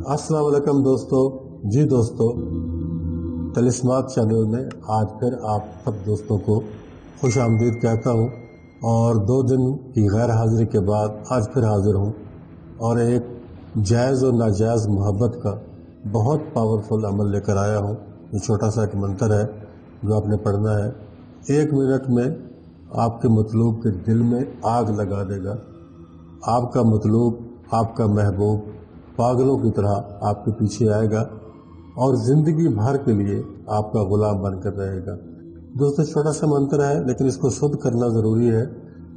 अस्सलाम वालेकुम दोस्तों। जी दोस्तों, तलिस्मात चैनल में आज फिर आप सब दोस्तों को खुश आमदीद कहता हूँ और 2 दिन की गैर हाजिरी के बाद आज फिर हाजिर हूँ और एक जायज़ और नाजायज़ मोहब्बत का बहुत पावरफुल अमल लेकर आया हूँ। ये छोटा सा एक मंत्र है जो आपने पढ़ना है। 1 मिनट में आपके मतलूब के दिल में आग लगा देगा। आपका मतलूब, आपका महबूब पागलों की तरह आपके पीछे आएगा और ज़िंदगी भर के लिए आपका गुलाम बनकर रहेगा। दोस्तों, छोटा सा मंत्र है लेकिन इसको शुद्ध करना ज़रूरी है।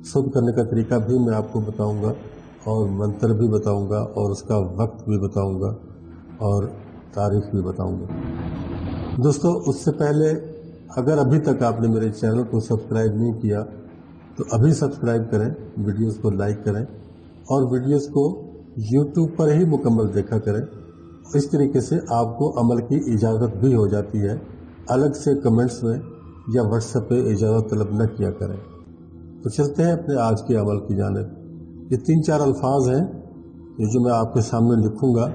शुद्ध करने का तरीका भी मैं आपको बताऊंगा और मंत्र भी बताऊंगा और उसका वक्त भी बताऊंगा और तारीख भी बताऊंगा। दोस्तों, उससे पहले अगर अभी तक आपने मेरे चैनल को सब्सक्राइब नहीं किया तो अभी सब्सक्राइब करें, वीडियोस को लाइक करें और वीडियोस को YouTube पर ही मुकम्मल देखा करें। इस तरीके से आपको अमल की इजाज़त भी हो जाती है। अलग से कमेंट्स में या व्हाट्सएप पे इजाज़त तलब न किया करें। तो चलते हैं अपने आज के अमल की जानिब। ये 3-4 अल्फाज हैं ये जो मैं आपके सामने लिखूंगा।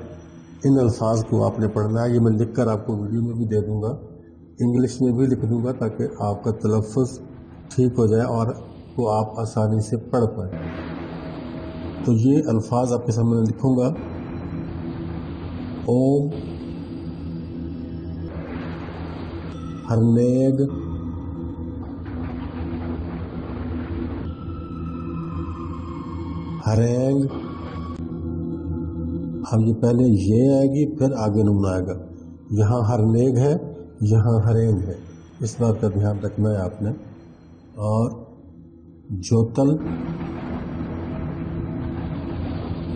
इन अल्फाज को आपने पढ़ना है। ये मैं लिख कर आपको वीडियो में भी दे दूंगा, इंग्लिश में भी लिख दूंगा ताकि आपका तलफ़्फ़ुज़ ठीक हो जाए और वो आप आसानी से पढ़ पाएँ। तो ये अल्फाज आपके सामने लिखूंगा। ओम हरनेग हरेंग। हम ये पहले ये आएगी फिर आगे नून आएगा। यहाँ हरनेग है, यहाँ हरेंग है, इस बात का ध्यान रखना है आपने। और जोतल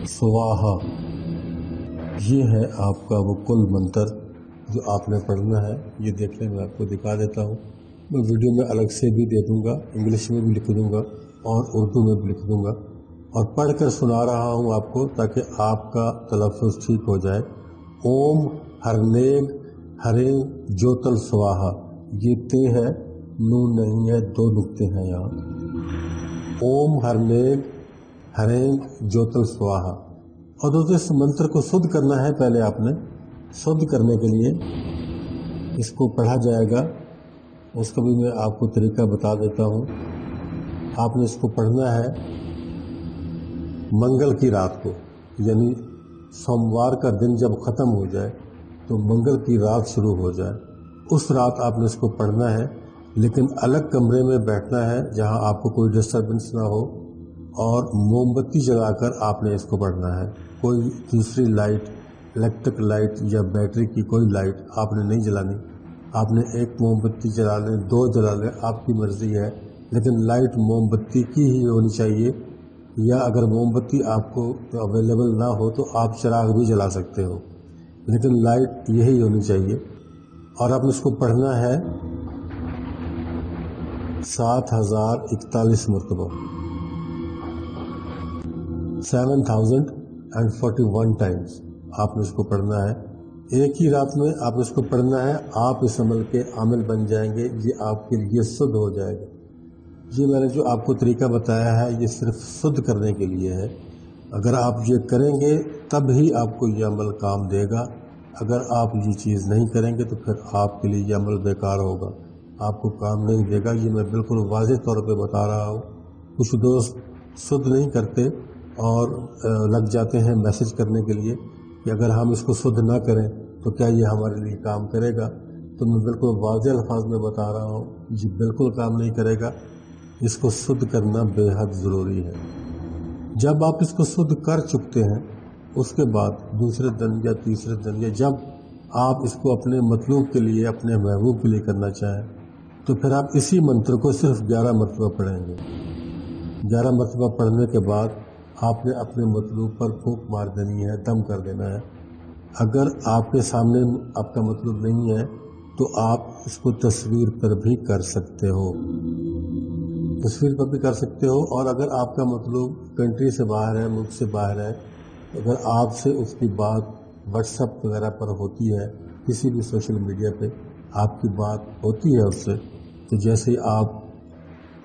स्वाहा, ये है आपका वो कुल मंत्र जो आपने पढ़ना है। ये देखने में आपको दिखा देता हूँ। मैं वीडियो में अलग से भी दे दूँगा, इंग्लिश में भी लिख दूँगा और उर्दू में भी लिख दूँगा और पढ़ कर सुना रहा हूँ आपको ताकि आपका तलफ़्फ़ुज़ ठीक हो जाए। ओम हरनेग हरेंग जोतल स्वाहा। ये ते है, नून नहीं है, 2 नुक्ते हैं यहाँ। ओम हरनेग हरेंग जोतल स्वाहा। और दोस्तों, इस मंत्र को शुद्ध करना है। पहले आपने शुद्ध करने के लिए इसको पढ़ा जाएगा, उसका भी मैं आपको तरीका बता देता हूँ। आपने इसको पढ़ना है मंगल की रात को, यानी सोमवार का दिन जब ख़त्म हो जाए तो मंगल की रात शुरू हो जाए, उस रात आपने इसको पढ़ना है। लेकिन अलग कमरे में बैठना है जहाँ आपको कोई डिस्टर्बेंस ना हो और मोमबत्ती जलाकर आपने इसको पढ़ना है। कोई दूसरी लाइट, इलेक्ट्रिक लाइट या बैटरी की कोई लाइट आपने नहीं जलानी। आपने 1 मोमबत्ती जला लें, 2 जला लें, आपकी मर्ज़ी है, लेकिन लाइट मोमबत्ती की ही होनी चाहिए। या अगर मोमबत्ती आपको अवेलेबल ना हो तो आप चिराग भी जला सकते हो, लेकिन लाइट यही होनी चाहिए। और आपने इसको पढ़ना है 7041 मरतबा, 7041 टाइम्स आपने इसको पढ़ना है। एक ही रात में आपने इसको पढ़ना है। आप इस अमल के आमिल बन जाएंगे। ये आपके लिए शुद्ध हो जाएगा। ये मैंने जो आपको तरीका बताया है ये सिर्फ शुद्ध करने के लिए है। अगर आप ये करेंगे तब ही आपको ये अमल काम देगा। अगर आप ये चीज़ नहीं करेंगे तो फिर आपके लिए ये अमल बेकार होगा, आपको काम नहीं देगा। ये मैं बिल्कुल वाज़ेह तौर पे बता रहा हूँ। कुछ दोस्त शुद्ध नहीं करते और लग जाते हैं मैसेज करने के लिए कि अगर हम इसको शुद्ध ना करें तो क्या ये हमारे लिए काम करेगा। तो मैं बिल्कुल वाज़ेह अल्फाज में बता रहा हूँ, ये बिल्कुल काम नहीं करेगा। इसको शुद्ध करना बेहद ज़रूरी है। जब आप इसको शुद्ध कर चुकते हैं उसके बाद दूसरे दिन या तीसरे दिन या जब आप इसको अपने मतलूब के लिए, अपने महबूब के लिए करना चाहें तो फिर आप इसी मंत्र को सिर्फ 11 मरतबा पढ़ेंगे। 11 मरतबा पढ़ने के बाद आपने अपने मतलूब पर फूंक मार देनी है, दम कर देना है। अगर आपके सामने आपका मतलूब नहीं है तो आप इसको तस्वीर पर भी कर सकते हो, तस्वीर पर भी कर सकते हो। और अगर आपका मतलूब कंट्री से बाहर है, मुल्क से बाहर है, अगर आपसे उसकी बात व्हाट्सएप वगैरह पर होती है, किसी भी सोशल मीडिया पे आपकी बात होती है उससे, तो जैसे ही आप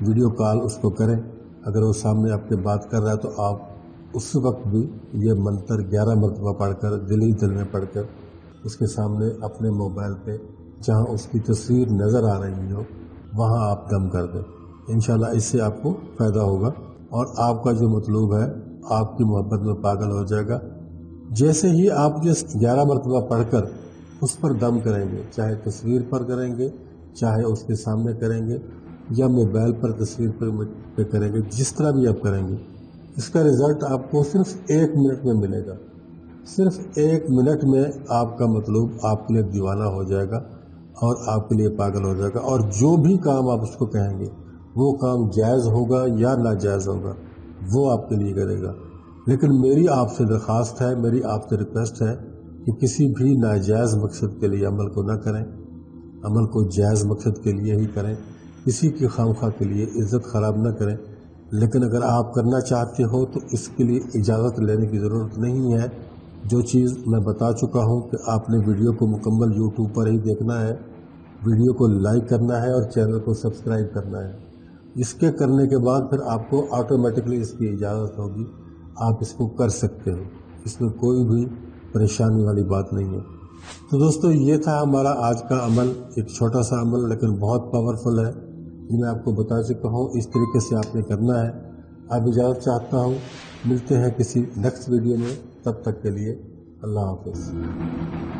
वीडियो कॉल उसको करें, अगर वो सामने आपके बात कर रहा है तो आप उस वक्त भी ये मंत्र 11 मरतबा पढ़कर दिल ही दिल में पढ़कर उसके सामने अपने मोबाइल पे जहाँ उसकी तस्वीर नज़र आ रही हो वहाँ आप दम कर दें। इंशाल्लाह इससे आपको फ़ायदा होगा और आपका जो मतलूब है आपकी मोहब्बत में पागल हो जाएगा। जैसे ही आप ये 11 मरतबा पढ़कर उस पर दम करेंगे, चाहे तस्वीर पर करेंगे, चाहे उसके सामने करेंगे या मोबाइल पर तस्वीर पर करेंगे, जिस तरह भी आप करेंगे, इसका रिज़ल्ट आपको सिर्फ 1 मिनट में मिलेगा। सिर्फ 1 मिनट में आपका मतलब आपके लिए दीवाना हो जाएगा और आपके लिए पागल हो जाएगा और जो भी काम आप उसको कहेंगे वो काम जायज़ होगा या नाजायज़ होगा वो आपके लिए करेगा। लेकिन मेरी आपसे दरख्वास्त है, मेरी आपसे रिक्वेस्ट है कि किसी भी नाजायज़ मकसद के लिए अमल को ना करें, अमल को जायज़ मकसद के लिए ही करें, किसी की खामखा के लिए इज़्ज़त ख़राब ना करें। लेकिन अगर आप करना चाहते हो तो इसके लिए इजाज़त लेने की ज़रूरत नहीं है। जो चीज़ मैं बता चुका हूँ कि आपने वीडियो को मुकम्मल यूट्यूब पर ही देखना है, वीडियो को लाइक करना है और चैनल को सब्सक्राइब करना है। इसके करने के बाद फिर आपको ऑटोमेटिकली इसकी इजाज़त होगी, आप इसको कर सकते हो, इसमें कोई भी परेशानी वाली बात नहीं है। तो दोस्तों ये था हमारा आज का अमल, एक छोटा सा अमल लेकिन बहुत पावरफुल है, ये मैं आपको बता चुका हूँ। इस तरीके से आपने करना है। अब इजाज़त चाहता हूँ, मिलते हैं किसी नेक्स्ट वीडियो में, तब तक के लिए अल्लाह हाफ़िज़।